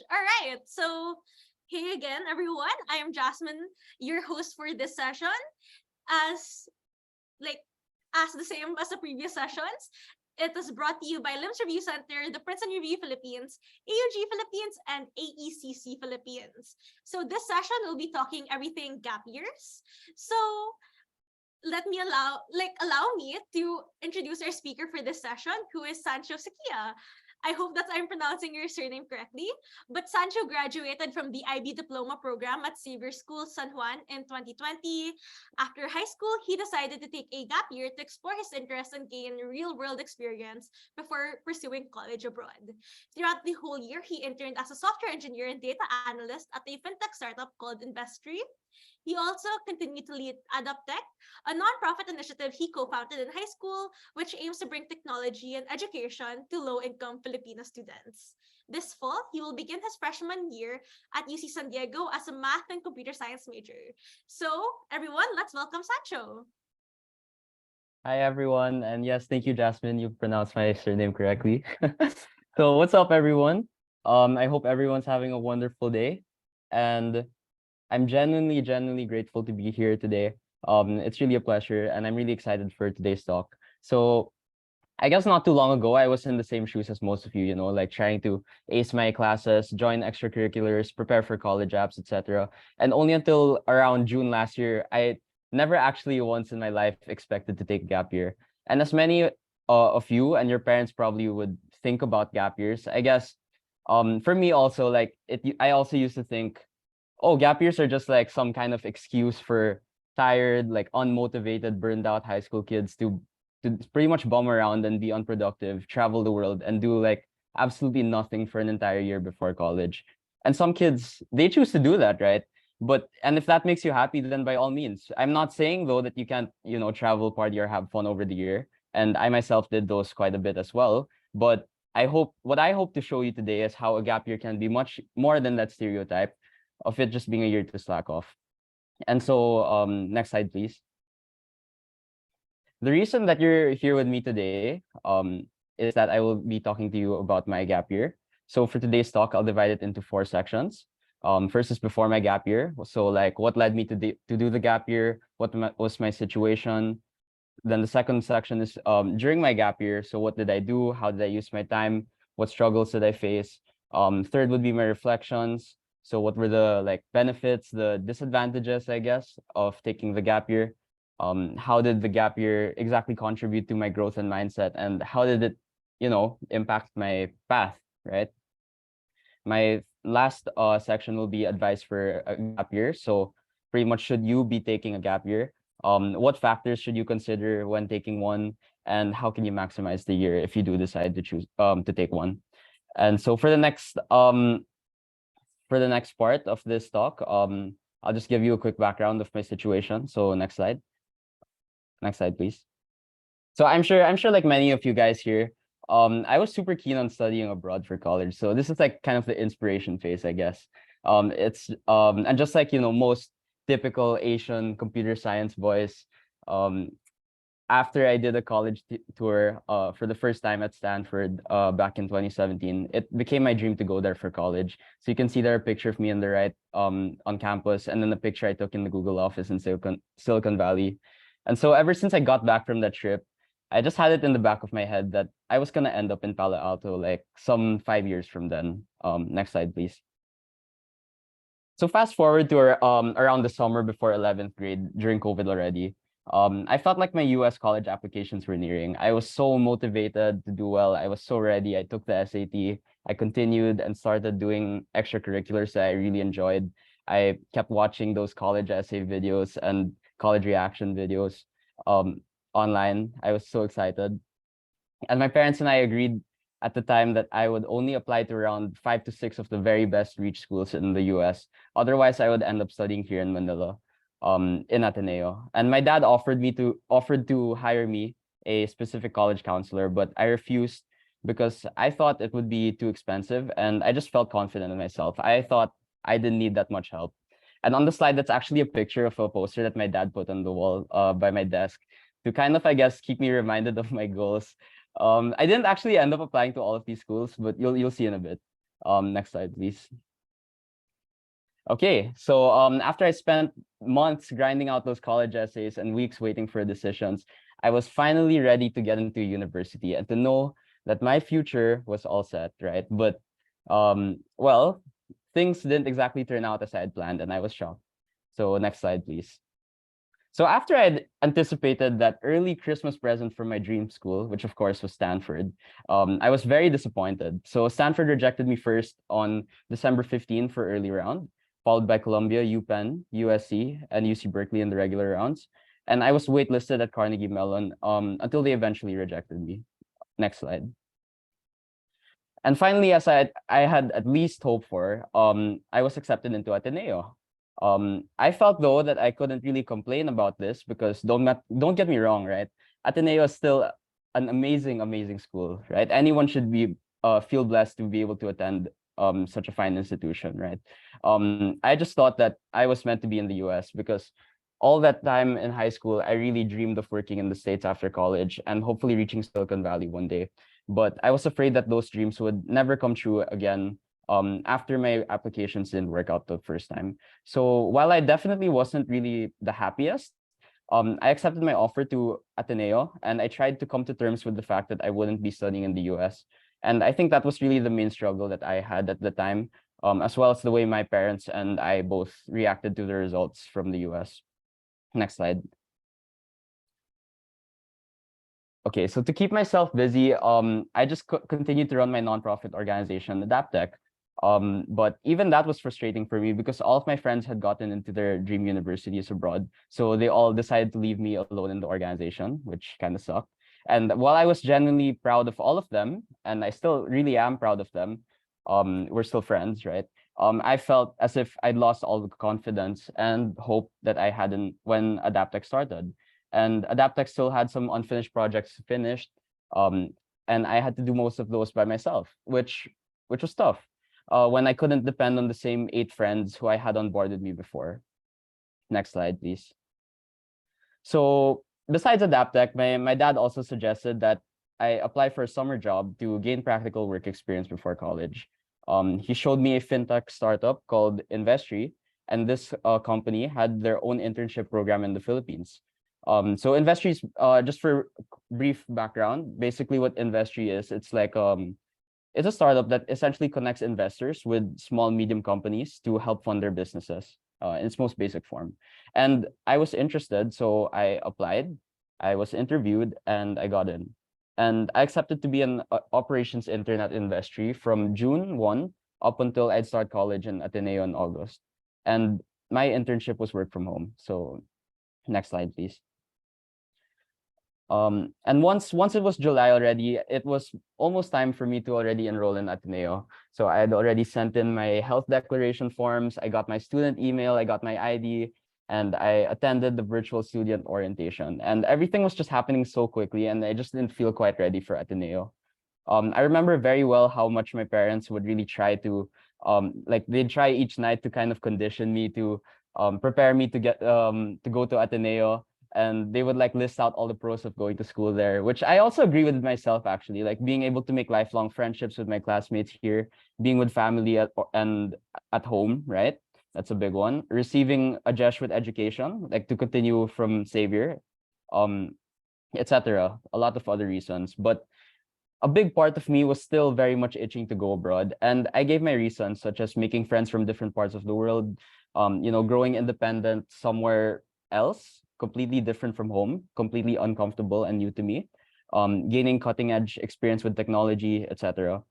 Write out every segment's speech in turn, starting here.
All right. So, hey again, everyone. I am Jasmine, your host for this session. As like as the same as the previous sessions, it is brought to you by LIMS Review Center, the Princeton Review Philippines, AUG Philippines, and AECC Philippines. So this session will be talking everything gap years. So let me allow me to introduce our speaker for this session, who is Sancho Syquia. I hope that I'm pronouncing your surname correctly. But Sancho graduated from the IB Diploma Program at Xavier School San Juan in 2020. After high school, he decided to take a gap year to explore his interests and gain real-world experience before pursuing college abroad. Throughout the whole year, he interned as a software engineer and data analyst at a fintech startup called Investree. He also continued to lead Adaptech, a nonprofit initiative he co-founded in high school, which aims to bring technology and education to low-income Filipino students. This fall, he will begin his freshman year at UC San Diego as a math and computer science major. So, everyone, let's welcome Sancho. Hi everyone, and yes, thank you, Jasmine. You pronounced my surname correctly. So what's up, everyone? I hope everyone's having a wonderful day, and I'm genuinely grateful to be here today. It's really a pleasure, and I'm really excited for today's talk. So I guess not too long ago, I was in the same shoes as most of you, like trying to ace my classes, join extracurriculars, prepare for college apps, etc. And only until around June last year, I never actually once in my life expected to take a gap year. And as many of you and your parents probably would think about gap years, I guess for me also, like I also used to think, oh, gap years are just like some kind of excuse for tired, like unmotivated, burned out high school kids to pretty much bum around and be unproductive, travel the world, and do like absolutely nothing for an entire year before college. And some kids, they choose to do that, right? And if that makes you happy, then by all means. I'm not saying though that you can't, travel, party, or have fun over the year. And I myself did those quite a bit as well. But what I hope to show you today is how a gap year can be much more than that stereotype of it just being a year to slack off. And so, next slide, please. The reason that you're here with me today is that I will be talking to you about my gap year. So for today's talk, I'll divide it into 4 sections. First is before my gap year. So like what led me to do the gap year, was my situation. Then the second section is during my gap year. So what did I do? How did I use my time? What struggles did I face? Third would be my reflections. So what were the like benefits, the disadvantages, I guess, of taking the gap year? How did the gap year exactly contribute to my growth and mindset, and how did it impact my path, right? My last section will be advice for a gap year. So pretty much, should you be taking a gap year? What factors should you consider when taking one, and how can you maximize the year if you do decide to choose to take one? And so for the next part of this talk, I'll just give you a quick background of my situation. So next slide. Next slide, please. So I'm sure like many of you guys here, I was super keen on studying abroad for college. So this is like kind of the inspiration phase, I guess. It's and just like most typical Asian computer science boys, after I did a college tour for the first time at Stanford back in 2017, it became my dream to go there for college. So you can see there a picture of me on the right on campus, and then the picture I took in the Google office in Silicon Valley. And so ever since I got back from that trip, I just had it in the back of my head that I was gonna end up in Palo Alto like some 5 years from then. Next slide, please. So fast forward to around the summer before 11th grade during COVID already. I felt like my US college applications were nearing. I was so motivated to do well. I was so ready. I took the SAT. I continued and started doing extracurriculars that I really enjoyed. I kept watching those college essay videos and college reaction videos online. I was so excited. And my parents and I agreed at the time that I would only apply to around 5 to 6 of the very best reach schools in the US. Otherwise, I would end up studying here in Manila, in Ateneo. And my dad offered to hire me a specific college counselor, but I refused because I thought it would be too expensive, and I just felt confident in myself. I thought I didn't need that much help. And on the slide, that's actually a picture of a poster that my dad put on the wall by my desk to kind of, I guess, keep me reminded of my goals. I didn't actually end up applying to all of these schools, but you'll see in a bit. Next slide, please. Okay, so after I spent months grinding out those college essays and weeks waiting for decisions, I was finally ready to get into university and to know that my future was all set, right? But well, things didn't exactly turn out as I had planned, and I was shocked. So next slide, please. So after I'd anticipated that early Christmas present from my dream school, which of course was Stanford, I was very disappointed. So Stanford rejected me first on December 15 for early round, followed by Columbia, UPenn, USC, and UC Berkeley in the regular rounds. And I was waitlisted at Carnegie Mellon until they eventually rejected me. Next slide. And finally, as I had at least hoped for, I was accepted into Ateneo. I felt though that I couldn't really complain about this because don't get me wrong, right? Ateneo is still an amazing school, right? Anyone should be feel blessed to be able to attend such a fine institution, right? I just thought that I was meant to be in the US because all that time in high school, I really dreamed of working in the States after college and hopefully reaching Silicon Valley one day. But I was afraid that those dreams would never come true again after my applications didn't work out the first time. So while I definitely wasn't really the happiest, I accepted my offer to Ateneo and I tried to come to terms with the fact that I wouldn't be studying in the US. And I think that was really the main struggle that I had at the time, as well as the way my parents and I both reacted to the results from the US. Next slide. Okay, so to keep myself busy, I just continued to run my nonprofit organization, Adaptech. But even that was frustrating for me because all of my friends had gotten into their dream universities abroad. So they all decided to leave me alone in the organization, which kind of sucked. And while I was genuinely proud of all of them, and I still really am proud of them, we're still friends, right? I felt as if I'd lost all the confidence and hope that I had when Adaptech started. And Adaptech still had some unfinished projects finished, um, and I had to do most of those by myself, which was tough when I couldn't depend on the same 8 friends who I had onboarded me before. Next slide, please. So besides Adaptech, my dad also suggested that I apply for a summer job to gain practical work experience before college. He showed me a fintech startup called Investree, and this company had their own internship program in the Philippines. So Investree is just for brief background, basically what Investree is, it's a startup that essentially connects investors with small, medium companies to help fund their businesses in its most basic form. And I was interested, so I applied, I was interviewed, and I got in. And I accepted to be an operations intern at Investree from June 1 up until I'd start college in Ateneo in August. And my internship was work from home. So next slide, please. And once it was July already, it was almost time for me to already enroll in Ateneo. So I had already sent in my health declaration forms, I got my student email, I got my ID, and I attended the virtual student orientation. And everything was just happening so quickly, and I just didn't feel quite ready for Ateneo. I remember very well how much my parents would really try to, like they'd try each night to kind of condition me to prepare me to go to Ateneo, and they would like list out all the pros of going to school there, which I also agree with myself actually, like being able to make lifelong friendships with my classmates here, being with family and at home, right? That's a big one. Receiving a Jesuit education, like to continue from Xavier, um, etc. A lot of other reasons, but a big part of me was still very much itching to go abroad. And I gave my reasons, such as making friends from different parts of the world, growing independent somewhere else, completely different from home, completely uncomfortable and new to me, gaining cutting edge experience with technology, etc.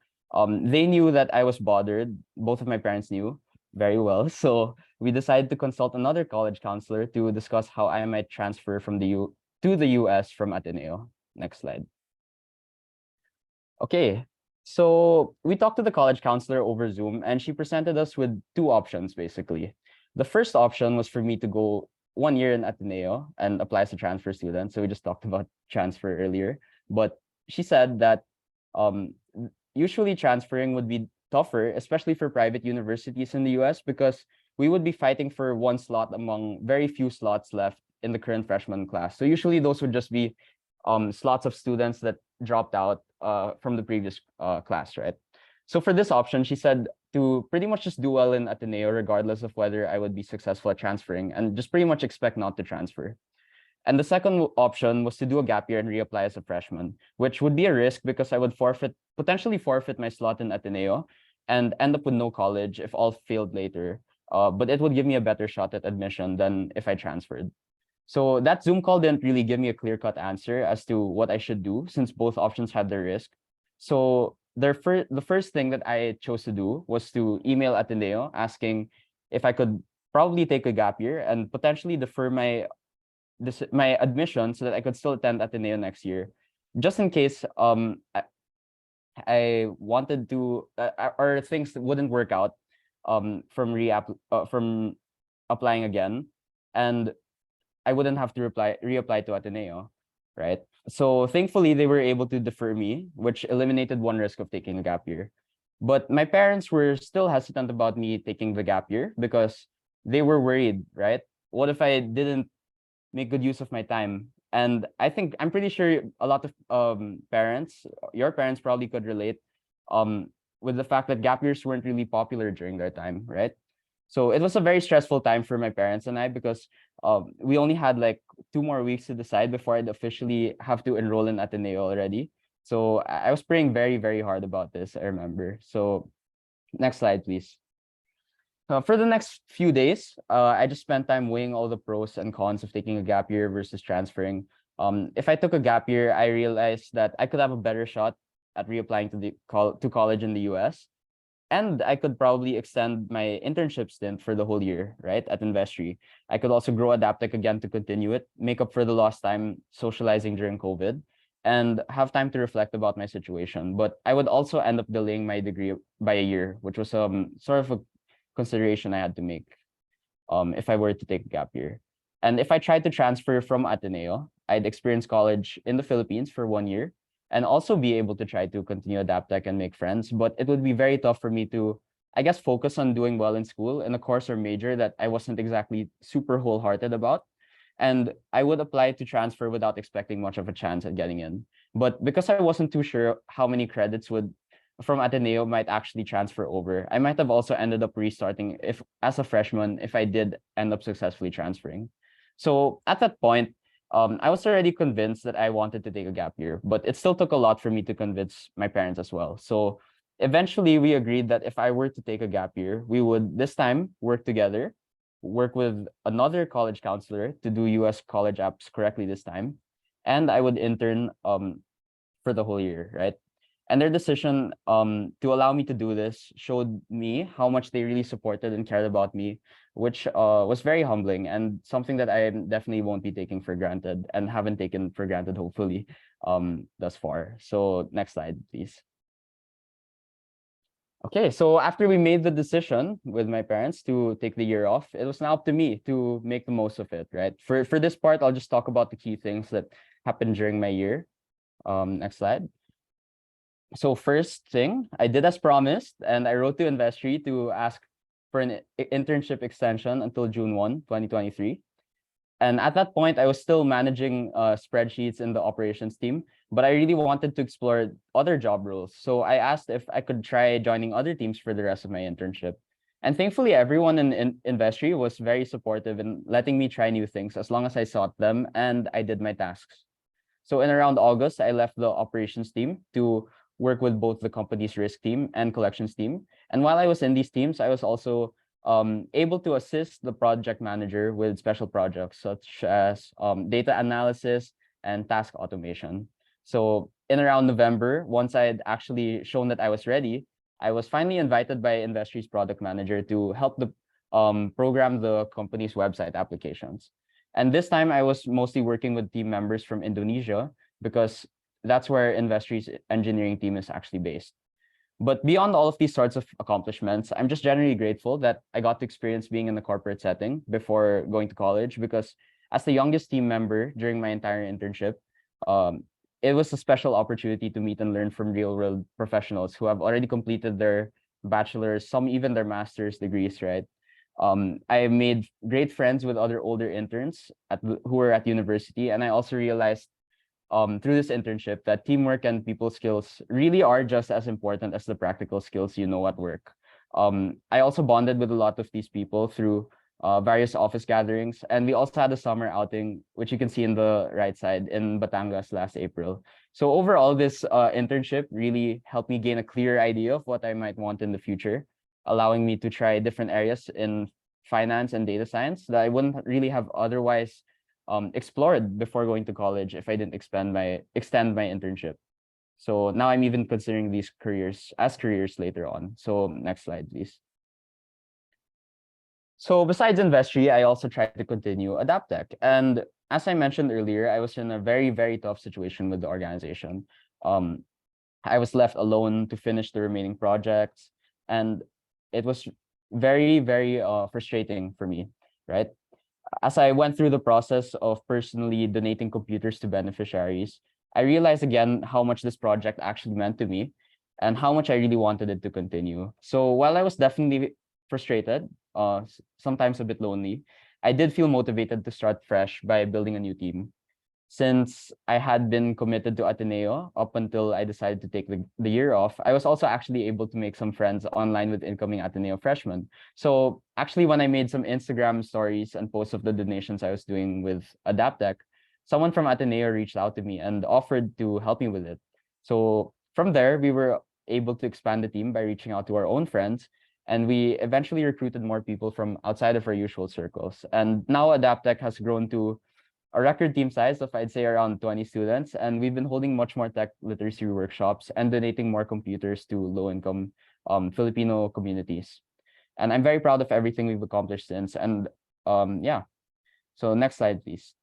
They knew that I was bothered. Both of my parents knew very well. So we decided to consult another college counselor to discuss how I might transfer from to the US from Ateneo. Next slide. Okay, so we talked to the college counselor over Zoom, and she presented us with 2 options, basically. The first option was for me to go 1 year in Ateneo and apply as a transfer student. So we just talked about transfer earlier. But she said that um, usually transferring would be tougher, especially for private universities in the US, because we would be fighting for one slot among very few slots left in the current freshman class. So usually those would just be slots of students that dropped out from the previous class, right? So for this option, she said to pretty much just do well in Ateneo, regardless of whether I would be successful at transferring, and just pretty much expect not to transfer. And the second option was to do a gap year and reapply as a freshman, which would be a risk because I would potentially forfeit my slot in Ateneo and end up with no college if all failed later. But it would give me a better shot at admission than if I transferred. So that Zoom call didn't really give me a clear-cut answer as to what I should do since both options had their risk. So the first thing that I chose to do was to email Ateneo asking if I could probably take a gap year and potentially defer my admission so that I could still attend Ateneo next year, just in case I wanted to or things wouldn't work out from applying again, and I wouldn't have to reapply to Ateneo, right? So thankfully they were able to defer me, which eliminated one risk of taking a gap year. But my parents were still hesitant about me taking the gap year because they were worried, right? What if I didn't make good use of my time? And I'm pretty sure a lot of parents, your parents probably could relate with the fact that gap years weren't really popular during their time, right? So it was a very stressful time for my parents and I because we only had like 2 more weeks to decide before I'd officially have to enroll in Ateneo already. So I was praying very, very hard about this, I remember. So next slide, please. For the next few days, I just spent time weighing all the pros and cons of taking a gap year versus transferring. If I took a gap year, I realized that I could have a better shot at reapplying to college in the US. And I could probably extend my internship stint for the whole year, right, at Investree. I could also grow Adaptech again to continue it, make up for the lost time socializing during COVID, and have time to reflect about my situation. But I would also end up delaying my degree by a year, which was sort of a consideration I had to make if I were to take a gap year. And if I tried to transfer from Ateneo, I'd experience college in the Philippines for 1 year and also be able to try to continue Adaptech and make friends. But it would be very tough for me to, I guess, focus on doing well in school in a course or major that I wasn't exactly super wholehearted about. And I would apply to transfer without expecting much of a chance at getting in. But because I wasn't too sure how many credits would from Ateneo might actually transfer over, I might have also ended up restarting if as a freshman if I did end up successfully transferring. So at that point, I was already convinced that I wanted to take a gap year, but it still took a lot for me to convince my parents as well. So eventually we agreed that if I were to take a gap year, we would this time work together, work with another college counselor to do US college apps correctly this time, and I would intern for the whole year, right? And their decision to allow me to do this showed me how much they really supported and cared about me, which was very humbling and something that I definitely won't be taking for granted and haven't taken for granted, hopefully, thus far. So next slide, please. Okay, so after we made the decision with my parents to take the year off, it was now up to me to make the most of it, right? For this part, I'll just talk about the key things that happened during my year. Next slide. So first thing, I did as promised, and I wrote to Investree to ask for an internship extension until June 1, 2023. And at that point, I was still managing spreadsheets in the operations team, but I really wanted to explore other job roles. So I asked if I could try joining other teams for the rest of my internship. And thankfully, everyone in Investree was very supportive in letting me try new things as long as I sought them and I did my tasks. So in around August, I left the operations team to work with both the company's risk team and collections team. And while I was in these teams, I was also able to assist the project manager with special projects such as data analysis and task automation. So in around November, once I had actually shown that I was ready, I was finally invited by Investree's product manager to help program the company's website applications. And this time I was mostly working with team members from Indonesia because that's where Investree's engineering team is actually based. But beyond all of these sorts of accomplishments, I'm just generally grateful that I got to experience being in the corporate setting before going to college, because as the youngest team member during my entire internship, it was a special opportunity to meet and learn from real world professionals who have already completed their bachelor's, some even their master's degrees, right? I made great friends with other older interns who were at university, and I also realized through this internship that teamwork and people skills really are just as important as the practical skills you know at work. I also bonded with a lot of these people through various office gatherings, and we also had a summer outing, which you can see in the right side in Batangas last April. So overall, this internship really helped me gain a clear idea of what I might want in the future, allowing me to try different areas in finance and data science that I wouldn't really have otherwise explored before going to college if I didn't extend my internship. So now I'm even considering these careers as careers later on. So next slide, please. So besides Investree, I also tried to continue Adaptech. And as I mentioned earlier, I was in a very, very tough situation with the organization. Um, I was left alone to finish the remaining projects, and it was very, very frustrating for me, right? As I went through the process of personally donating computers to beneficiaries, I realized again how much this project actually meant to me and how much I really wanted it to continue. So while I was definitely frustrated, sometimes a bit lonely, I did feel motivated to start fresh by building a new team. Since I had been committed to Ateneo up until I decided to take the year off, I was also actually able to make some friends online with incoming Ateneo freshmen. So actually, when I made some Instagram stories and posts of the donations I was doing with Adaptech, someone from Ateneo reached out to me and offered to help me with it. So from there, we were able to expand the team by reaching out to our own friends. And we eventually recruited more people from outside of our usual circles. And now Adaptech has grown to a record team size of, I'd say, around 20 students. And we've been holding much more tech literacy workshops and donating more computers to low-income Filipino communities. And I'm very proud of everything we've accomplished since. And yeah, so next slide, please.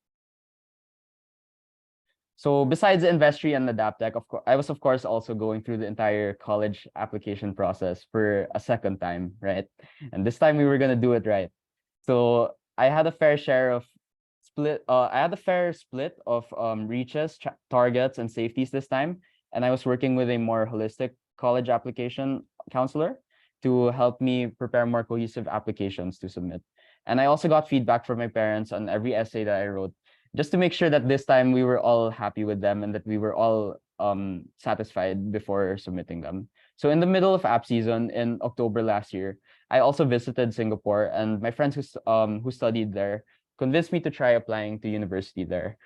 So besides Investree and Adaptech, of course, I was of course also going through the entire college application process for a second time, right? And this time we were gonna do it right. So I had a fair share of I had a fair split of reaches, targets, and safeties this time, and I was working with a more holistic college application counselor to help me prepare more cohesive applications to submit. And I also got feedback from my parents on every essay that I wrote, just to make sure that this time we were all happy with them and that we were all satisfied before submitting them. So in the middle of app season in October last year, I also visited Singapore, and my friends who studied there convinced me to try applying to university there,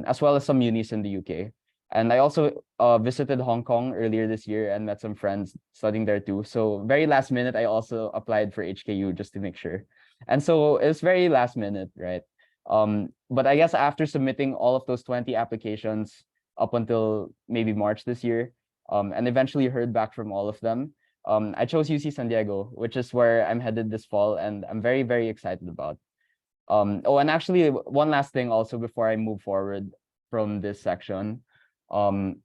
as well as some unis in the UK. And I also visited Hong Kong earlier this year and met some friends studying there too. So very last minute, I also applied for HKU just to make sure. And so it was very last minute, right? But I guess after submitting all of those 20 applications up until maybe March this year, and eventually heard back from all of them, I chose UC San Diego, which is where I'm headed this fall, and I'm very, very excited about. Oh, and actually, one last thing also before I move forward from this section, um,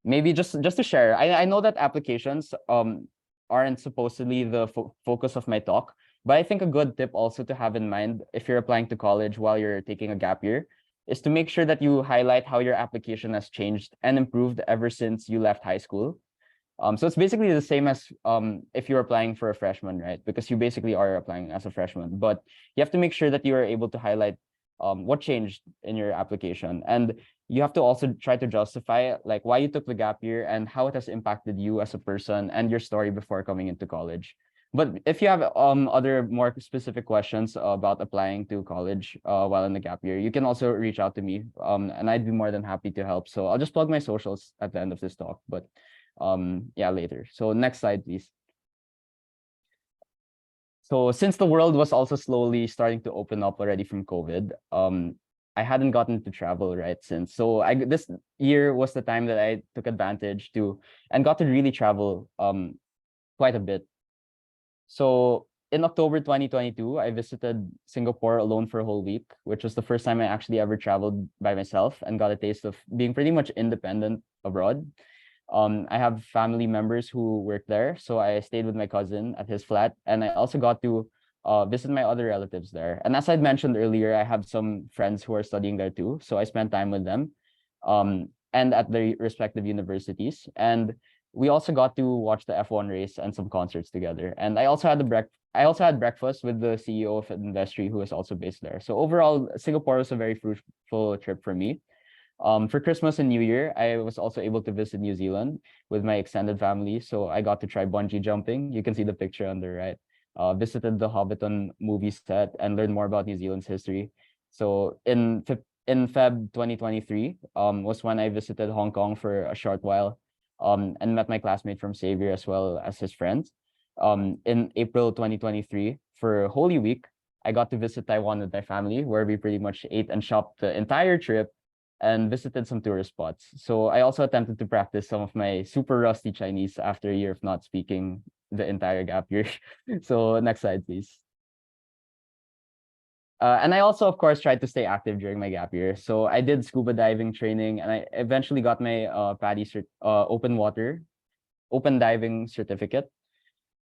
maybe just to share, I know that applications aren't supposedly the focus of my talk, but I think a good tip also to have in mind if you're applying to college while you're taking a gap year is to make sure that you highlight how your application has changed and improved ever since you left high school. So it's basically the same as if you're applying for a freshman, right? Because you basically are applying as a freshman, but you have to make sure that you are able to highlight what changed in your application. And you have to also try to justify like why you took the gap year and how it has impacted you as a person and your story before coming into college. But if you have other more specific questions about applying to college while in the gap year, you can also reach out to me, and I'd be more than happy to help. So I'll just plug my socials at the end of this talk, but yeah, later. So next slide, please. So since the world was also slowly starting to open up already from COVID, I hadn't gotten to travel right since. So this year was the time that I took advantage to and got to really travel quite a bit. So in October 2022, I visited Singapore alone for a whole week, which was the first time I actually ever traveled by myself and got a taste of being pretty much independent abroad. I have family members who work there, so I stayed with my cousin at his flat, and I also got to visit my other relatives there. And as I'd mentioned earlier, I have some friends who are studying there too, so I spent time with them, and at their respective universities. And we also got to watch the F1 race and some concerts together. And I also had breakfast with the CEO of Investree, who is also based there. So overall, Singapore was a very fruitful trip for me. For Christmas and New Year, I was also able to visit New Zealand with my extended family. So I got to try bungee jumping. You can see the picture on the right. Visited the Hobbiton movie set and learned more about New Zealand's history. So in Feb 2023, was when I visited Hong Kong for a short while, and met my classmate from Xavier as well as his friends. In April 2023, for Holy Week, I got to visit Taiwan with my family, where we pretty much ate and shopped the entire trip and visited some tourist spots. So I also attempted to practice some of my super rusty Chinese after a year of not speaking the entire gap year. So next slide, please. And I also, of course, tried to stay active during my gap year. So I did scuba diving training, and I eventually got my open diving certificate.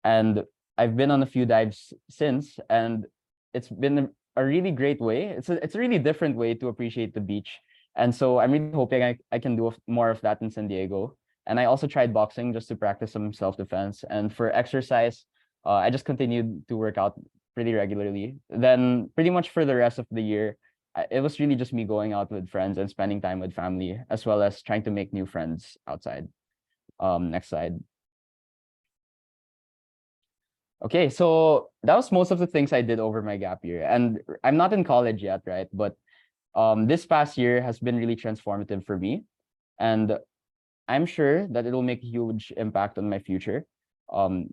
And I've been on a few dives since, and it's been a really great way. It's a really different way to appreciate the beach. And so I'm really hoping I can do more of that in San Diego. And I also tried boxing just to practice some self-defense. And for exercise, I just continued to work out pretty regularly. Then pretty much for the rest of the year, it was really just me going out with friends and spending time with family, as well as trying to make new friends outside. Next slide. Okay, so that was most of the things I did over my gap year. And I'm not in college yet, right? But this past year has been really transformative for me. And I'm sure that it'll make a huge impact on my future,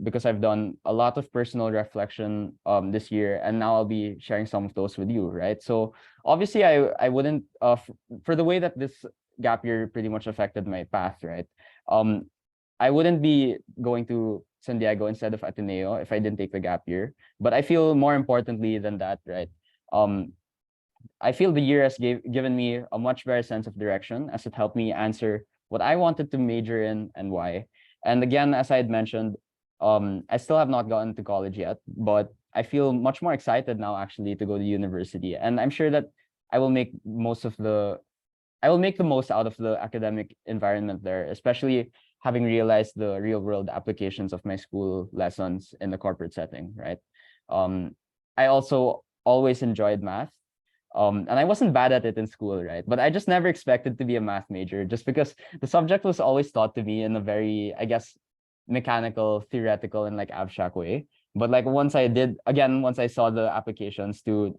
because I've done a lot of personal reflection this year, and now I'll be sharing some of those with you, right? So obviously, I wouldn't for the way that this gap year pretty much affected my path, right? I wouldn't be going to San Diego instead of Ateneo if I didn't take the gap year. But I feel more importantly than that, right? Um, I feel the year has given me a much better sense of direction, as it helped me answer what I wanted to major in and why. And again, as I had mentioned, I still have not gotten to college yet, but I feel much more excited now actually to go to university. And I'm sure that I will make I will make the most out of the academic environment there, especially having realized the real world applications of my school lessons in the corporate setting, right? Um, I also always enjoyed math. And I wasn't bad at it in school, right? But I just never expected to be a math major just because the subject was always taught to me in a very, I guess, mechanical, theoretical, and like abstract way. But like once I saw the applications to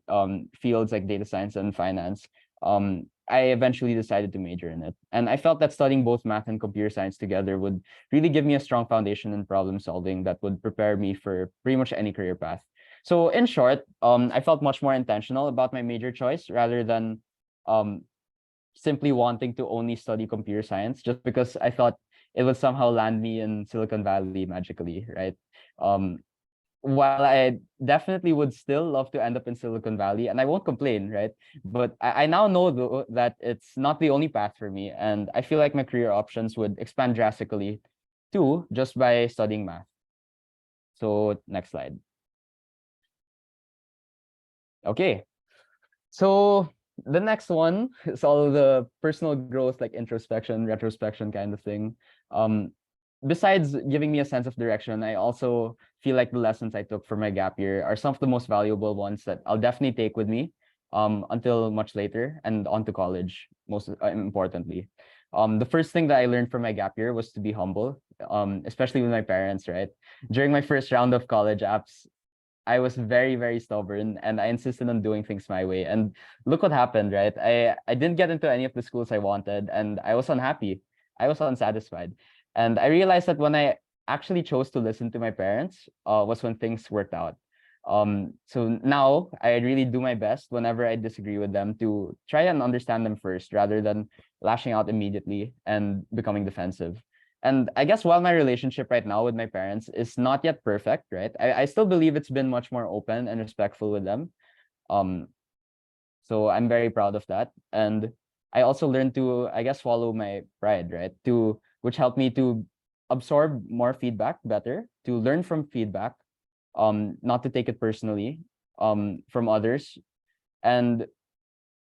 fields like data science and finance, I eventually decided to major in it. And I felt that studying both math and computer science together would really give me a strong foundation in problem solving that would prepare me for pretty much any career path. So in short, I felt much more intentional about my major choice rather than um, simply wanting to only study computer science just because I thought it would somehow land me in Silicon Valley magically, right? Um, while I definitely would still love to end up in Silicon Valley, and I won't complain, right? But I now know though that it's not the only path for me, and I feel like my career options would expand drastically too just by studying math. So next slide. Okay, so the next one is all the personal growth, like introspection, retrospection kind of thing. Um, Besides giving me a sense of direction, I also feel like the lessons I took from my gap year are some of the most valuable ones that I'll definitely take with me until much later and onto college, most importantly. The first thing that I learned from my gap year was to be humble, especially with my parents, right? During my first round of college apps, I was very, very stubborn and I insisted on doing things my way. And look what happened, right? I didn't get into any of the schools I wanted and I was unhappy. I was unsatisfied. And I realized that when I actually chose to listen to my parents, was when things worked out. So now I really do my best whenever I disagree with them to try and understand them first rather than lashing out immediately and becoming defensive. And I guess while my relationship right now with my parents is not yet perfect, right? I still believe it's been much more open and respectful with them. Um, so I'm very proud of that. And I also learned to, I guess, follow my pride, right? Which helped me to absorb more feedback better, to learn from feedback, not to take it personally, from others, and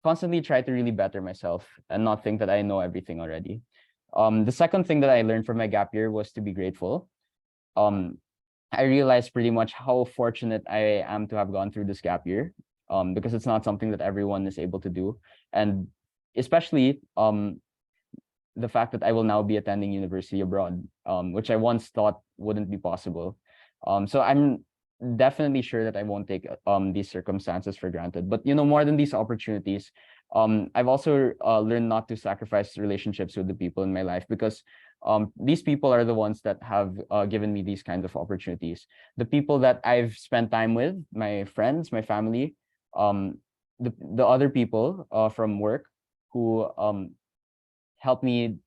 constantly try to really better myself and not think that I know everything already. The second thing that I learned from my gap year was to be grateful. Um, I realized pretty much how fortunate I am to have gone through this gap year, because it's not something that everyone is able to do. And especially the fact that I will now be attending university abroad, which I once thought wouldn't be possible. So I'm definitely sure that I won't take these circumstances for granted. But more than these opportunities, I've also learned not to sacrifice relationships with the people in my life, because these people are the ones that have given me these kinds of opportunities. The people that I've spent time with, my friends, my family, um, the other people from work who help me,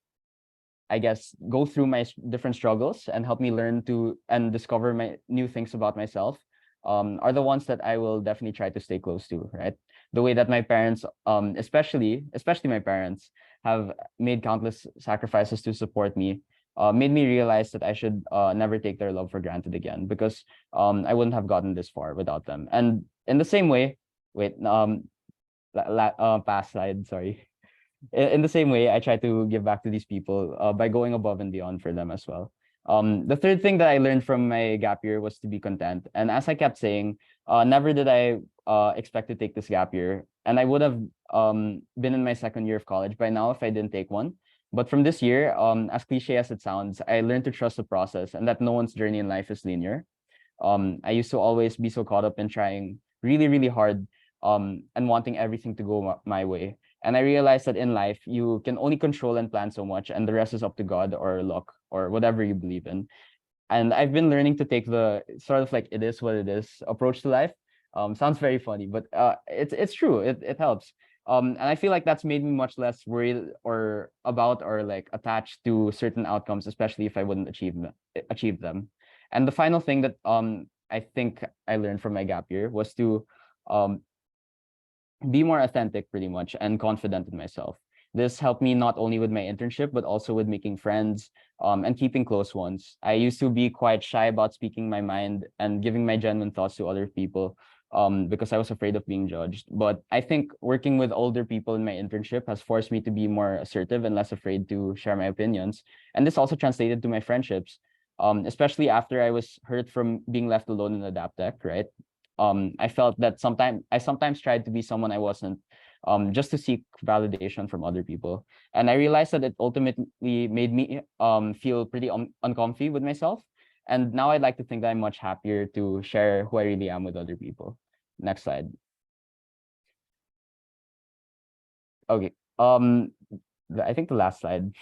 I guess, go through my different struggles and help me learn to and discover my new things about myself, are the ones that I will definitely try to stay close to, right? The way that my parents, especially my parents, have made countless sacrifices to support me, made me realize that I should never take their love for granted again, because I wouldn't have gotten this far without them. And in the same way, wait, past slide, sorry. In the same way, I try to give back to these people by going above and beyond for them as well. The third thing that I learned from my gap year was to be content. And as I kept saying, never did I expect to take this gap year. And I would have been in my second year of college by now if I didn't take one. But from this year, as cliche as it sounds, I learned to trust the process and that no one's journey in life is linear. I used to always be so caught up in trying really, really hard and wanting everything to go my way. And I realized that in life, you can only control and plan so much, and the rest is up to God or luck or whatever you believe in. And I've been learning to take the sort of like it is what it is approach to life. Sounds very funny, but it's true. It helps. And I feel like that's made me much less worried or about or like attached to certain outcomes, especially if I wouldn't achieve them. And the final thing that I think I learned from my gap year was to um be more authentic pretty much and confident in myself. This helped me not only with my internship, but also with making friends and keeping close ones. I used to be quite shy about speaking my mind and giving my genuine thoughts to other people because I was afraid of being judged. But I think working with older people in my internship has forced me to be more assertive and less afraid to share my opinions. And this also translated to my friendships, especially after I was hurt from being left alone in Adaptech, right? I felt that sometimes tried to be someone I wasn't, just to seek validation from other people. And I realized that it ultimately made me feel pretty uncomfy with myself. And now I'd like to think that I'm much happier to share who I really am with other people. Next slide. Okay. I think the last slide.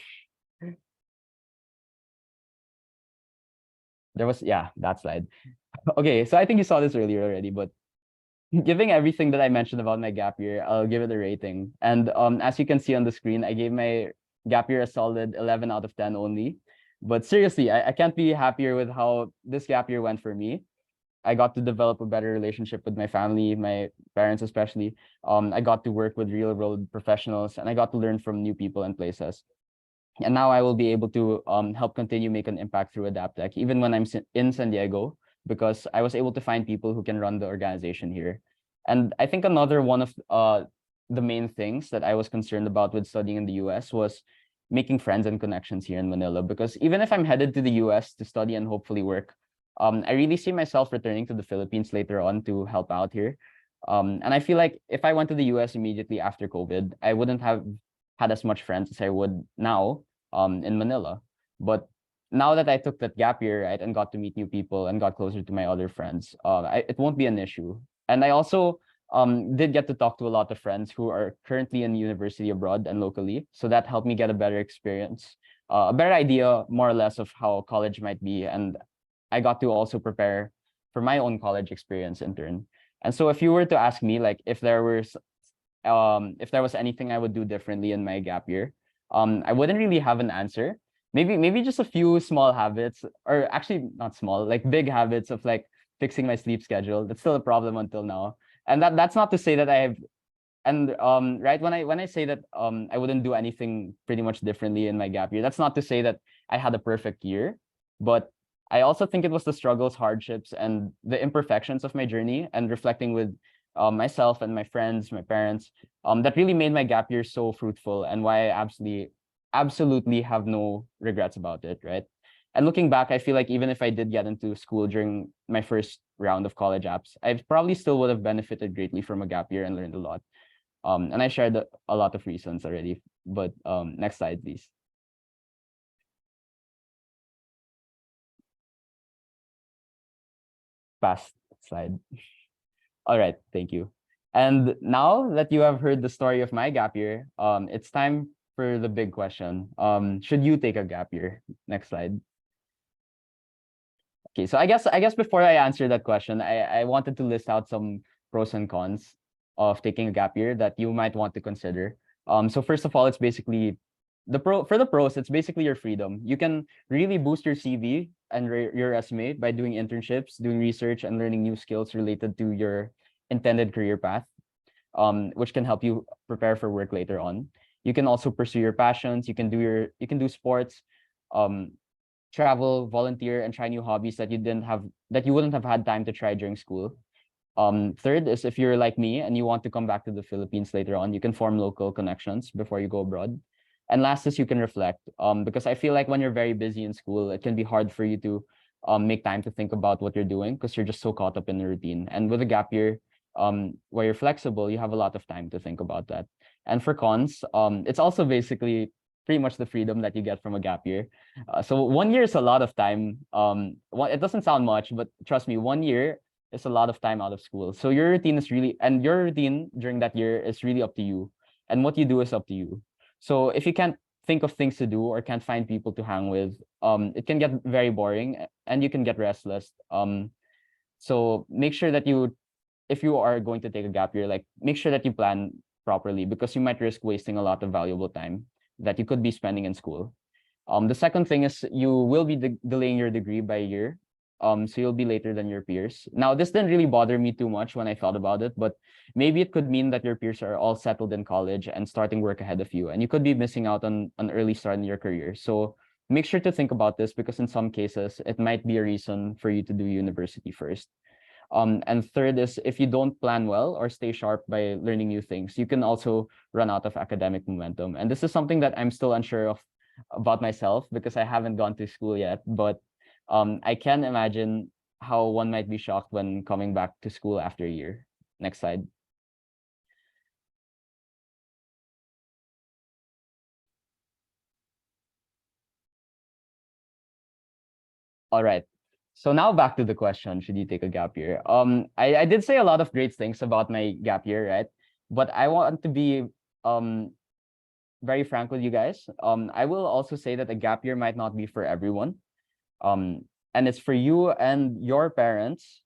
Yeah, that slide. Okay, so I think you saw this earlier already, but giving everything that I mentioned about my gap year, I'll give it a rating. And as you can see on the screen, I gave my gap year a solid 11 out of 10 only. But seriously, I can't be happier with how this gap year went for me. I got to develop a better relationship with my family, my parents especially. I got to work with real world professionals, and I got to learn from new people and places. And now I will be able to help continue make an impact through Adaptech, even when I'm in San Diego, because I was able to find people who can run the organization here. And I think another one of the main things that I was concerned about with studying in the US was making friends and connections here in Manila. Because even if I'm headed to the US to study and hopefully work, I really see myself returning to the Philippines later on to help out here. And I feel like if I went to the US immediately after COVID, I wouldn't have had as much friends as I would now in Manila. But now that I took that gap year, right, and got to meet new people and got closer to my other friends, it won't be an issue. And I also did get to talk to a lot of friends who are currently in university abroad and locally. So that helped me get a better experience, a better idea, more or less, of how college might be. And I got to also prepare for my own college experience in turn. And so if you were to ask me, like, if there was anything I would do differently in my gap year, I wouldn't really have an answer. Maybe just a few small habits, or actually not small, like big habits of like fixing my sleep schedule. That's still a problem until now. And that's not to say that I have and right when I say that I wouldn't do anything pretty much differently in my gap year, that's not to say that I had a perfect year, but I also think it was the struggles, hardships, and the imperfections of my journey and reflecting with myself and my friends, my parents, that really made my gap year so fruitful, and why I absolutely have no regrets about it, right? And looking back, I feel like even if I did get into school during my first round of college apps, I probably still would have benefited greatly from a gap year and learned a lot. And I shared a lot of reasons already, but next slide, please. Past slide. All right, thank you. And now that you have heard the story of my gap year, it's time for the big question. Should you take a gap year? Next slide. Okay, so I guess before I answer that question, I wanted to list out some pros and cons of taking a gap year that you might want to consider. So first of all, it's basically for the pros, it's basically your freedom. You can really boost your CV and your resume by doing internships, doing research, and learning new skills related to your intended career path, which can help you prepare for work later on. You can also pursue your passions. You can do sports, um, travel, volunteer, and try new hobbies that you wouldn't have had time to try during school. Third is if you're like me and you want to come back to the Philippines later on, you can form local connections before you go abroad. And last is you can reflect. Because I feel like when you're very busy in school, it can be hard for you to make time to think about what you're doing because you're just so caught up in the routine. And with a gap year, where you're flexible, you have a lot of time to think about that. And for cons, it's also basically pretty much the freedom that you get from a gap year. So 1 year is a lot of time. It doesn't sound much, but trust me, 1 year is a lot of time out of school. So your routine is really, and your routine during that year is really up to you. And what you do is up to you. So if you can't think of things to do or can't find people to hang with, it can get very boring and you can get restless. So make sure that if you are going to take a gap year, like make sure that you plan properly because you might risk wasting a lot of valuable time that you could be spending in school. The second thing is you will be delaying your degree by a year. So you'll be later than your peers. Now, this didn't really bother me too much when I thought about it, but maybe it could mean that your peers are all settled in college and starting work ahead of you, and you could be missing out on an early start in your career. So make sure to think about this because in some cases, it might be a reason for you to do university first. And third is if you don't plan well or stay sharp by learning new things, you can also run out of academic momentum. And this is something that I'm still unsure of about myself because I haven't gone to school yet. But I can imagine how one might be shocked when coming back to school after a year. Next slide. All right. So now back to the question, should you take a gap year? I did say a lot of great things about my gap year, right? But I want to be um very frank with you guys. I will also say that a gap year might not be for everyone. And it's for you and your parents,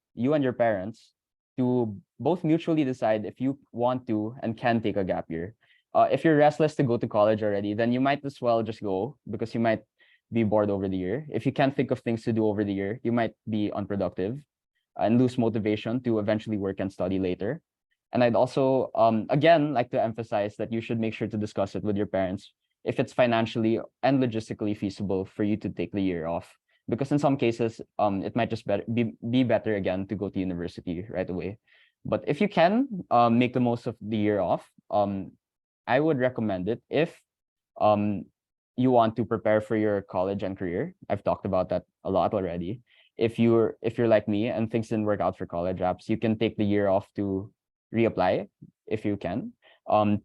to both mutually decide if you want to and can take a gap year. If you're restless to go to college already, then you might as well just go because you might be bored over the year. If you can't think of things to do over the year, you might be unproductive and lose motivation to eventually work and study later. And I'd also, again, like to emphasize that you should make sure to discuss it with your parents if it's financially and logistically feasible for you to take the year off. Because in some cases, it might just be better again to go to university right away. But if you can make the most of the year off, I would recommend it if um, you want to prepare for your college and career. I've talked about that a lot already. If you're like me and things didn't work out for college apps, you can take the year off to reapply if you can.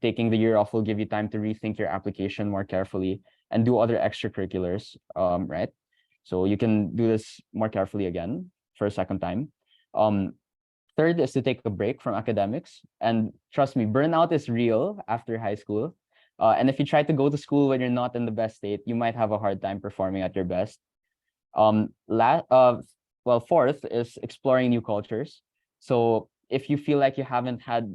Taking the year off will give you time to rethink your application more carefully and do other extracurriculars, right? So you can do this more carefully again for a second time. Third is to take a break from academics. And trust me, burnout is real after high school. And if you try to go to school when you're not in the best state, you might have a hard time performing at your best. Um, la- uh, Fourth is exploring new cultures. So if you feel like you haven't had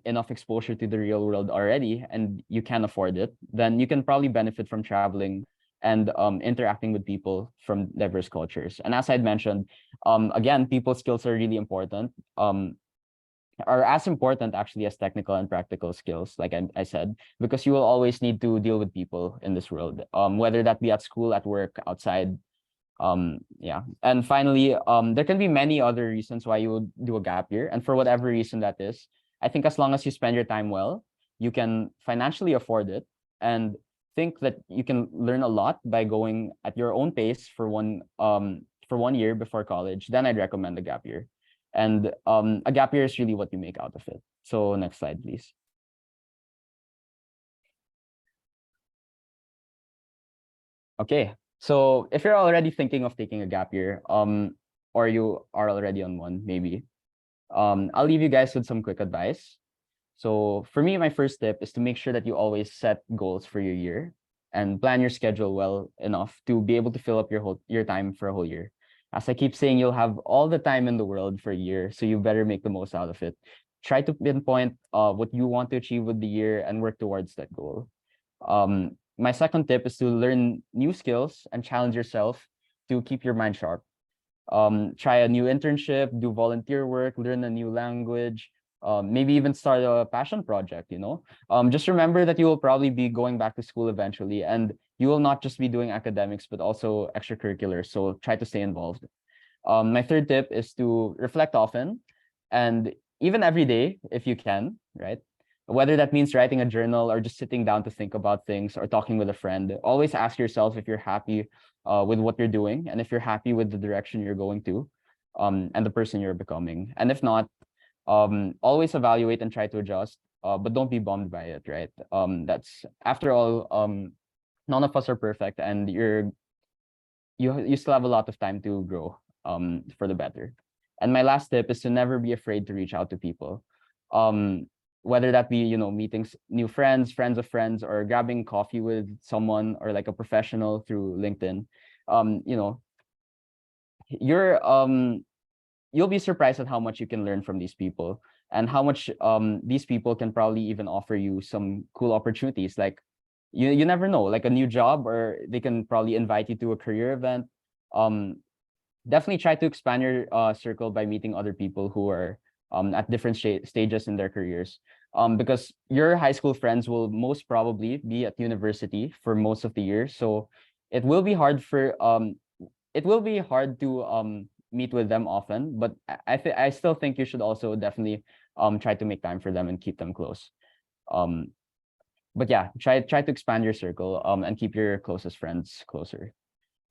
enough exposure to the real world already and you can afford it, then you can probably benefit from traveling and interacting with people from diverse cultures. And as I'd mentioned, again, people skills are really important. Are as important actually as technical and practical skills, like I said, because you will always need to deal with people in this world, whether that be at school, at work, outside. Yeah. And finally, there can be many other reasons why you would do a gap year. And for whatever reason that is, I think as long as you spend your time well, you can financially afford it and think that you can learn a lot by going at your own pace for 1 year before college, then I'd recommend a gap year. And a gap year is really what you make out of it. So next slide, please. Okay, so if you're already thinking of taking a gap year, or you are already on one, maybe, I'll leave you guys with some quick advice. So for me, my first tip is to make sure that you always set goals for your year and plan your schedule well enough to be able to fill up your time for a whole year. As I keep saying, you'll have all the time in the world for a year, so you better make the most out of it. Try to pinpoint what you want to achieve with the year and work towards that goal. My second tip is to learn new skills and challenge yourself to keep your mind sharp. Try a new internship, do volunteer work, learn a new language, maybe even start a passion project, you know. Just remember that you will probably be going back to school eventually, and you will not just be doing academics, but also extracurriculars. So try to stay involved. My third tip is to reflect often and even every day if you can, right? Whether that means writing a journal or just sitting down to think about things or talking with a friend, always ask yourself if you're happy with what you're doing and if you're happy with the direction you're going to, and the person you're becoming. And if not, always evaluate and try to adjust, but don't be bummed by it, right? That's after all, none of us are perfect, and you still have a lot of time to grow for the better. And my last tip is to never be afraid to reach out to people. Whether that be, you know, meeting new friends, friends of friends, or grabbing coffee with someone or like a professional through LinkedIn. You know, you're you'll be surprised at how much you can learn from these people and how much these people can probably even offer you some cool opportunities. Like you never know, like a new job, or they can probably invite you to a career event. Um, Definitely try to expand your circle by meeting other people who are at different stages in their careers. Because your high school friends will most probably be at university for most of the year, so it will be hard for to meet with them often. But I still think you should also definitely try to make time for them and keep them close. Um, but yeah, try to expand your circle and keep your closest friends closer.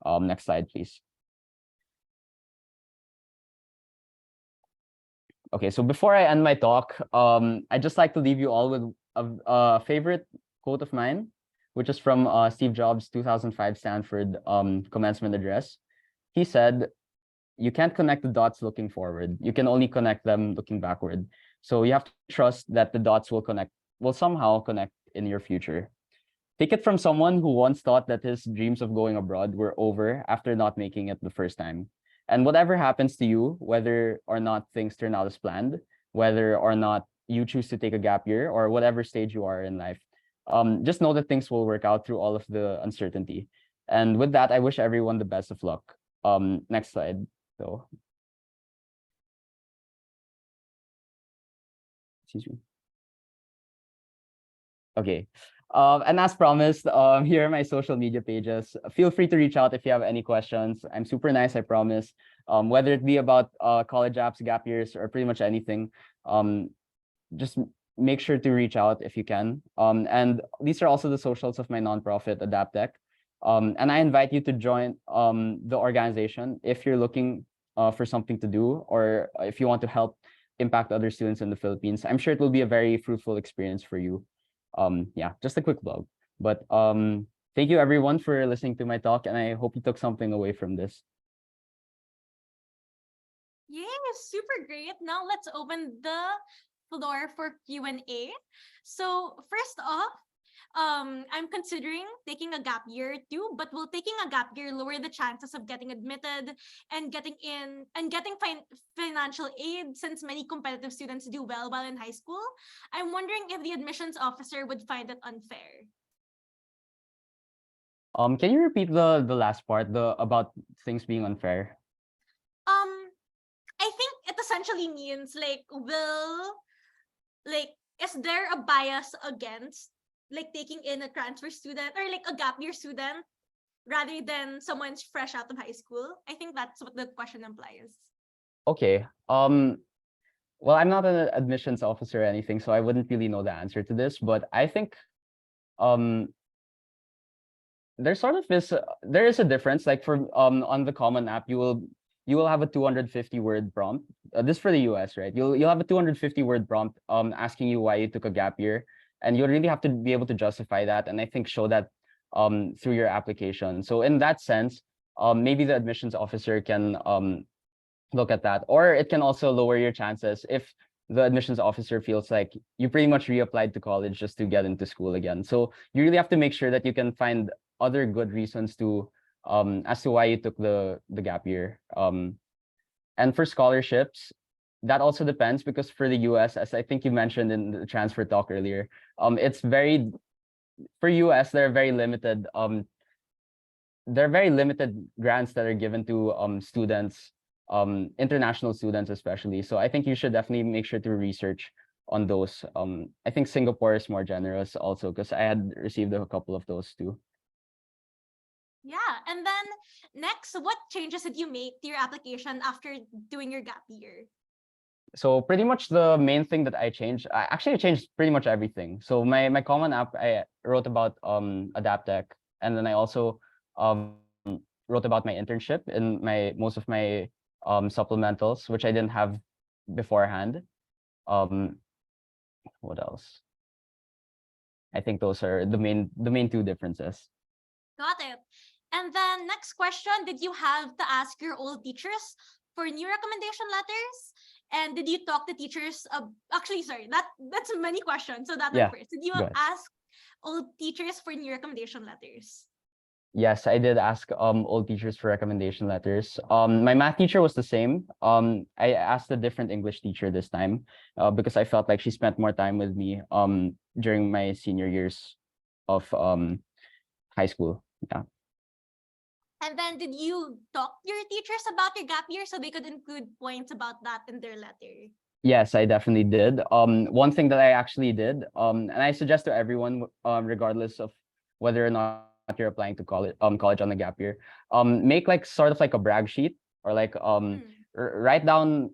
Next slide, please. Okay, so before I end my talk, I'd just like to leave you all with a favorite quote of mine, which is from Steve Jobs' 2005 Stanford commencement address. He said, "You can't connect the dots looking forward. You can only connect them looking backward. So you have to trust that the dots will somehow connect in your future." Take it from someone who once thought that his dreams of going abroad were over after not making it the first time. And whatever happens to you, whether or not things turn out as planned, whether or not you choose to take a gap year, or whatever stage you are in life, just know that things will work out through all of the uncertainty. And with that, I wish everyone the best of luck. Next slide. So, excuse me. Okay. And as promised, here are my social media pages. Feel free to reach out if you have any questions. I'm super nice, I promise. Whether it be about college apps, gap years, or pretty much anything, just make sure to reach out if you can. And these are also the socials of my nonprofit, Adaptech. And I invite you to join the organization if you're looking for something to do, or if you want to help impact other students in the Philippines. I'm sure it will be a very fruitful experience for you. Yeah, just a quick blog. But thank you everyone for listening to my talk, and I hope you took something away from this. Yeah, super great. Now let's open the floor for Q&A. So first off, I'm considering taking a gap year too, but will taking a gap year lower the chances of getting admitted and getting financial aid, since many competitive students do well while in high school? I'm wondering if the admissions officer would find it unfair. Can you repeat the last part, the about things being unfair? Um, I think it essentially means like is there a bias against like taking in a transfer student or like a gap year student rather than someone's fresh out of high school? I think that's what the question implies. Okay. Well, I'm not an admissions officer or anything, so I wouldn't really know the answer to this. But I think um there sort of is there is a difference. Like for on the Common App, you will have a 250 word prompt. This for the US, right? You'll have a 250 word prompt asking you why you took a gap year, and you'll really have to be able to justify that, and I think show that through your application. So in that sense, maybe the admissions officer can look at that, or it can also lower your chances if the admissions officer feels like you pretty much reapplied to college just to get into school again. So you really have to make sure that you can find other good reasons to as to why you took the gap year. And for scholarships, that also depends, because for the US, as I think you mentioned in the transfer talk earlier, it's very, for US, there are very limited grants that are given to students, international students especially. So I think you should definitely make sure to research on those. I think Singapore is more generous also, because I had received a couple of those too. Yeah. And then next, what changes did you make to your application after doing your gap year? So pretty much the main thing that I changed, I changed pretty much everything. So my common app, I wrote about Adaptech, and then I also wrote about my internship in most of my supplementals, which I didn't have beforehand. Um, what else? I think those are the main two differences. Got it. And then next question, did you have to ask your old teachers for new recommendation letters? And did you talk to teachers? Actually, sorry, that's many questions. So that one Yeah, first. Did you go ahead. ask old teachers for new recommendation letters? Yes, I did ask old teachers for recommendation letters. My math teacher was the same. I asked a different English teacher this time, because I felt like she spent more time with me during my senior years of high school. Yeah. And then did you talk to your teachers about your gap year so they could include points about that in their letter? Yes, I definitely did. One thing that I actually did, and I suggest to everyone, regardless of whether or not you're applying to college on a gap year, make like sort of like a brag sheet, or like Hmm. write down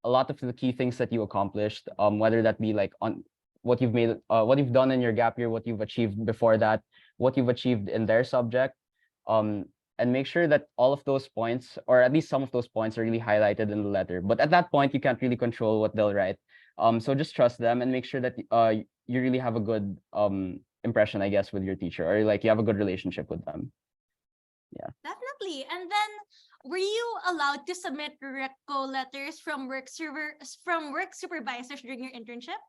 a lot of the key things that you accomplished, whether that be like on what you've done in your gap year, what you've achieved before that, what you've achieved in their subject, um, and make sure that all of those points, or at least some of those points, are really highlighted in the letter. But at that point, you can't really control what they'll write. So just trust them and make sure that you really have a good impression, I guess, with your teacher, or like you have a good relationship with them. Yeah. Definitely. And then were you allowed to submit reco letters from work supervisors during your internship?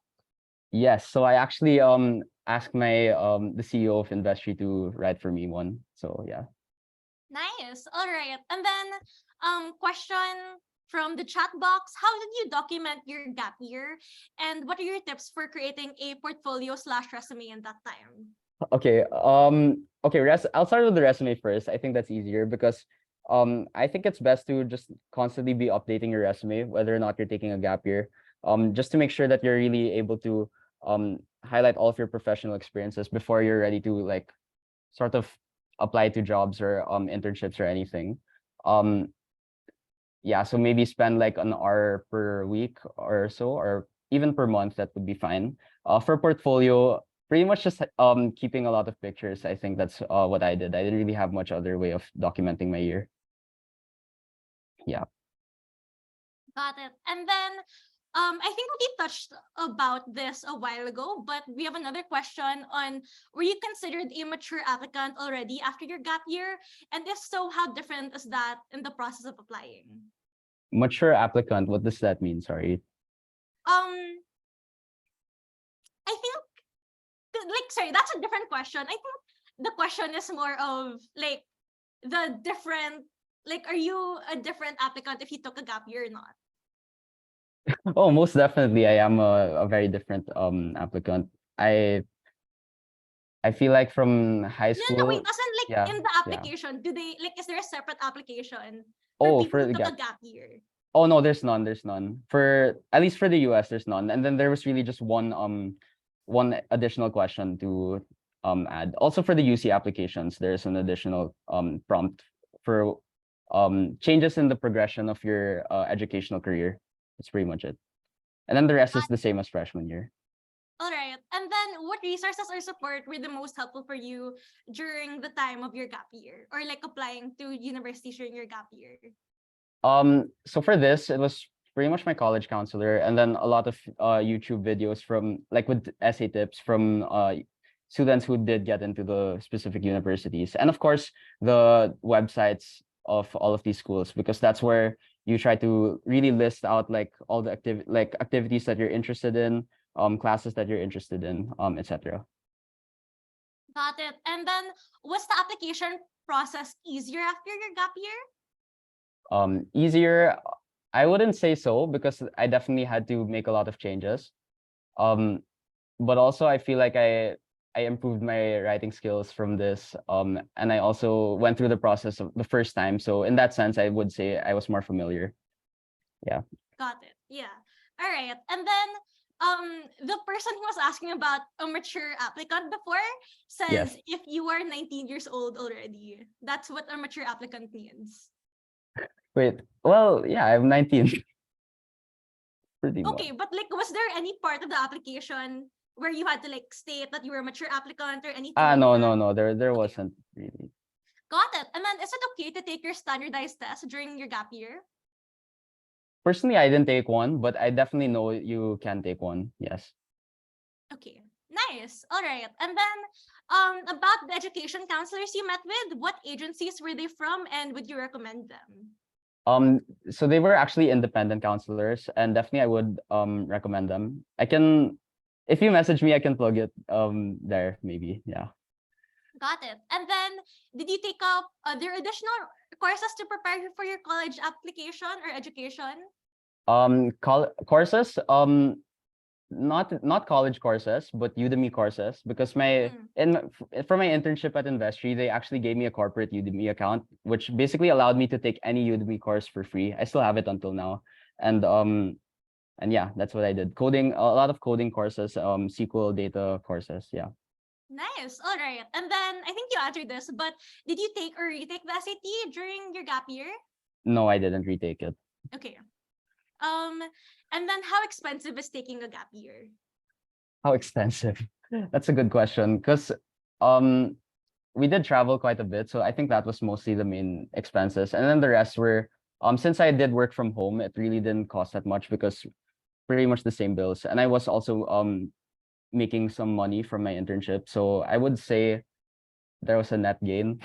Yes, so I actually asked my the CEO of Investree to write for me one. So yeah. Nice. All right. And then question from the chat box, how did you document your gap year? And what are your tips for creating a portfolio slash resume in that time? Okay. Okay, I'll start with the resume first. I think that's easier because I think it's best to just constantly be updating your resume, whether or not you're taking a gap year. Just to make sure that you're really able to highlight all of your professional experiences before you're ready to like sort of apply to jobs or internships or anything. Um, yeah, so maybe spend like an hour per week or so, or even per month, that would be fine. For portfolio, pretty much just keeping a lot of pictures. I think that's what I did. I didn't really have much other way of documenting my year. Yeah. Got it. And then I think we touched about this a while ago, but we have another question on, were you considered a mature applicant already after your gap year? And if so, how different is that in the process of applying? Mature applicant, what does that mean? Sorry. Um, I think like sorry, that's a different question. I think the question is more of like the different, like, are you a different applicant if you took a gap year or not? Oh, most definitely I am a very different applicant. I I feel like from high No, no, wait, school, doesn't like yeah, in the yeah. application, do they like is there a separate application for Oh, people for who the took gap. a gap year? Oh no, there's none. There's none. For at least for the US, there's none. And then there was really just one additional question to add. Also for the UC applications, there's an additional prompt for changes in the progression of your educational career. That's pretty much it. And then the rest is the same as freshman year. All right. And then what resources or support were the most helpful for you during the time of your gap year or like applying to university during your gap year? So for this, it was pretty much my college counselor, and then a lot of YouTube videos from like with essay tips from students who did get into the specific universities, and of course the websites of all of these schools, because that's where you try to really list out like all the activities that you're interested in, classes that you're interested in, etc. Got it. And then was the application process easier after your gap year? Easier, I wouldn't say so, because I definitely had to make a lot of changes. But also I feel like I improved my writing skills from this. And I also went through the process of the first time. So in that sense, I would say I was more familiar. Yeah. Got it. Yeah. All right. And then the person who was asking about a mature applicant before Yes. says if you are 19 years old already, that's what a mature applicant means. Wait. Well, yeah, I'm 19. Pretty much. Okay, but like was there any part of the application where you had to like state that you were a mature applicant or anything like No, that? no, no. There Okay. wasn't really. Got it. And then is it okay to take your standardized test during your gap year? Personally, I didn't take one, but I definitely know you can take one. Yes. Okay. Nice. All right. And then about the education counselors you met with, what agencies were they from and would you recommend them? So they were actually independent counselors, and definitely I would recommend them. I can, if you message me, I can plug it there maybe. Yeah. Got it. And then did you take up other additional courses to prepare you for your college application or education? Courses, not college courses, but Udemy courses, because Mm, for my internship at Investree, they actually gave me a corporate Udemy account, which basically allowed me to take any Udemy course for free. I still have it until now. And yeah, that's what I did. Coding, a lot of coding courses, SQL data courses. Yeah. nice. All right. And then I think you answered this, but did you take or retake the SAT during your gap year? No, I didn't retake it. Okay. Um, and then how expensive is taking a gap year? How expensive? That's a good question, because um we did travel quite a bit, so I think that was mostly the main expenses, and then the rest were since I did work from home, it really didn't cost that much, because pretty much the same bills, and I was also making some money from my internship, so I would say there was a net gain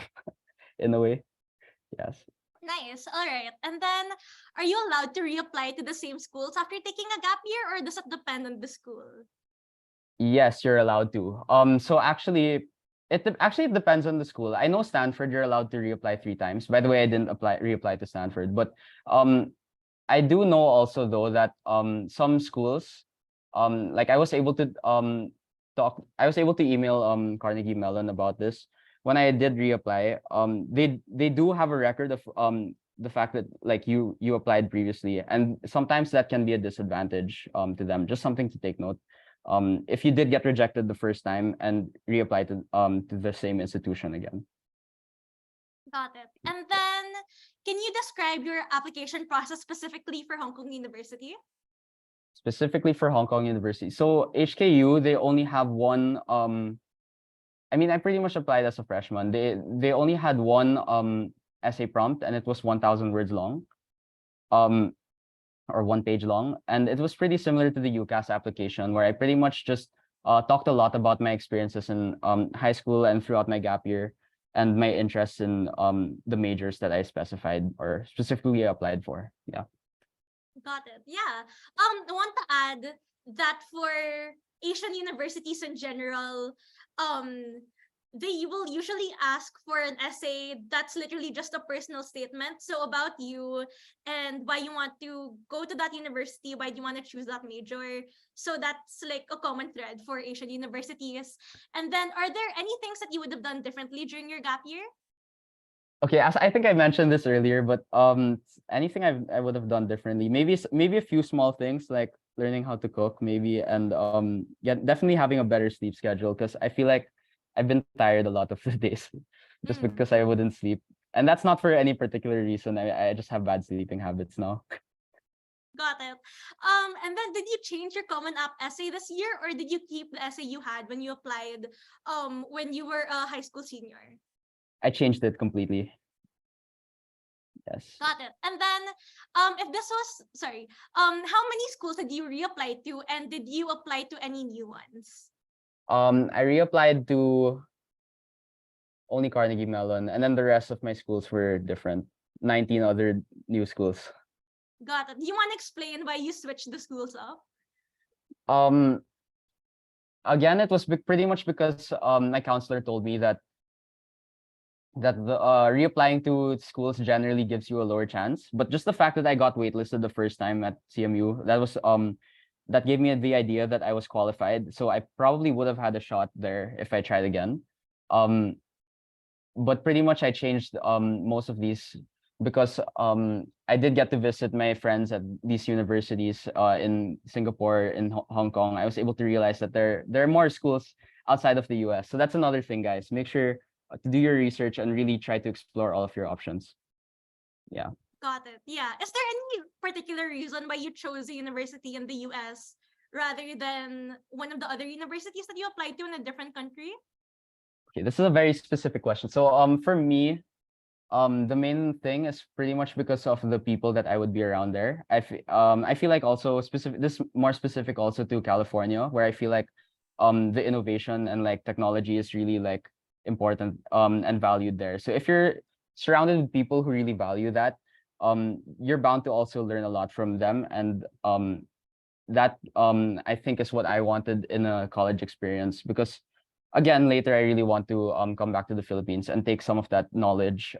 in a way. Yes. Nice. All right. And then are you allowed to reapply to the same schools after taking a gap year or does it depend on the school? Yes, you're allowed to. So actually, it depends on the school. I know Stanford, you're allowed to reapply 3 times. By the way, I didn't reapply to Stanford, but um, I do know also though that some schools, like I was able to I was able to email Carnegie Mellon about this. When I did reapply, they do have a record of the fact that like you applied previously, and sometimes that can be a disadvantage to them. Just something to take note. If you did get rejected the first time and reapply to the same institution again. Got it. And then can you describe your application process specifically for Hong Kong University? Specifically for Hong Kong University. So HKU, they only have one I mean, I pretty much applied as a freshman. They only had one essay prompt, and it was 1,000 words long. Or 1 page long, and it was pretty similar to the UCAS application, where I pretty much just talked a lot about my experiences in high school and throughout my gap year, and my interests in the majors that I specified or specifically applied for. Yeah. Got it. Yeah. I want to add that for Asian universities in general, um, they will usually ask for an essay that's literally just a personal statement. So about you and why you want to go to that university, why do you want to choose that major. So that's like a common thread for Asian universities. And then are there any things that you would have done differently during your gap year? Okay, as I think I mentioned this earlier, but anything I would have done differently. Maybe a few small things like learning how to cook, maybe, and yeah, definitely having a better sleep schedule, because I feel like I've been tired a lot of the days just Mm, because I wouldn't sleep. And that's not for any particular reason. I just have bad sleeping habits now. got it. And then did you change your Common App essay this year, or did you keep the essay you had when you applied when you were a high school senior? I changed it completely. Yes. Got it. And then if this was sorry, how many schools did you reapply to and did you apply to any new ones? I reapplied to only Carnegie Mellon, and then the rest of my schools were different. 19 other new schools. Got it. Do you want to explain why you switched the schools up? Um, Again, it was pretty much because my counselor told me that the reapplying to schools generally gives you a lower chance. But just the fact that I got waitlisted the first time at CMU, that gave me the idea that I was qualified. So I probably would have had a shot there if I tried again. Um, but pretty much I changed most of these because I did get to visit my friends at these universities in Singapore, in Hong Kong. I was able to realize that there are more schools outside of the US. So that's another thing, guys. Make sure to do your research and really try to explore all of your options. Yeah. Got it. Yeah. Is there any particular reason why you chose a university in the US rather than one of the other universities that you applied to in a different country? Okay, this is a very specific question. So for me, the main thing is pretty much because of the people that I would be around there. I feel like also specific, this more specific also to California, where I feel like the innovation and like technology is really like important and valued there. So if you're surrounded with people who really value that, you're bound to also learn a lot from them. And that I think is what I wanted in a college experience, because again, later I really want to come back to the Philippines and take some of that knowledge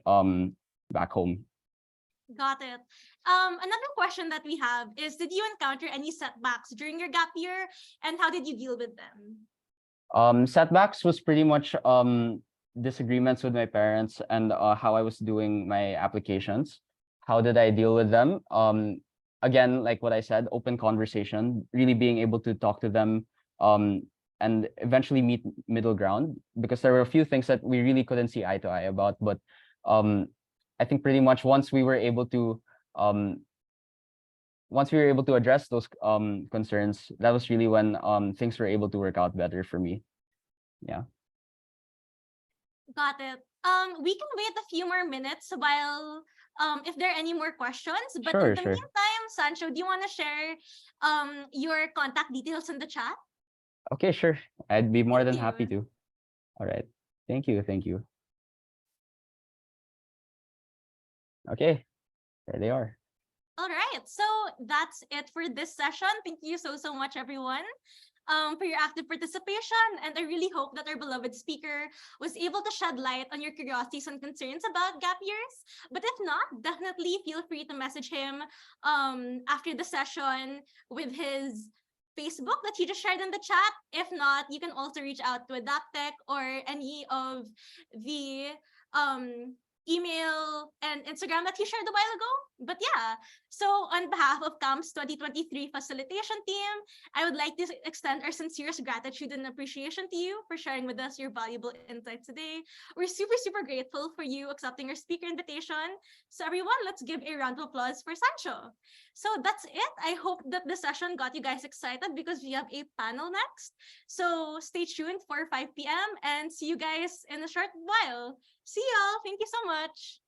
back home. Got it. Another question that we have is, did you encounter any setbacks during your gap year, and how did you deal with them? Setbacks was pretty much disagreements with my parents and how I was doing my applications. How did I deal with them? Again, like what I said, open conversation, really being able to talk to them and eventually meet middle ground, because there were a few things that we really couldn't see eye to eye about. But um, I think pretty much um, once we were able to address those concerns, that was really when things were able to work out better for me. Yeah. Got it. We can wait a few more minutes while if there are any more questions. But in Sure, the sure. meantime, Sancho, do you want to share your contact details in the chat? Okay, sure. I'd be more Thank than happy you. to. All right. Thank you. Thank you. Okay, there they are. All right, so that's it for this session. Thank you so much, everyone, for your active participation. And I really hope that our beloved speaker was able to shed light on your curiosities and concerns about gap years. But if not, definitely feel free to message him after the session with his Facebook that he just shared in the chat. If not, you can also reach out to Adaptech or any of the email and Instagram that he shared a while ago. But yeah, so on behalf of CAMP's 2023 facilitation team, I would like to extend our sincerest gratitude and appreciation to you for sharing with us your valuable insights today. We're super grateful for you accepting our speaker invitation. So everyone, let's give a round of applause for Sancho. So that's it. I hope that the session got you guys excited because we have a panel next. So stay tuned for 5 p.m. and see you guys in a short while. See y'all. Thank you so much.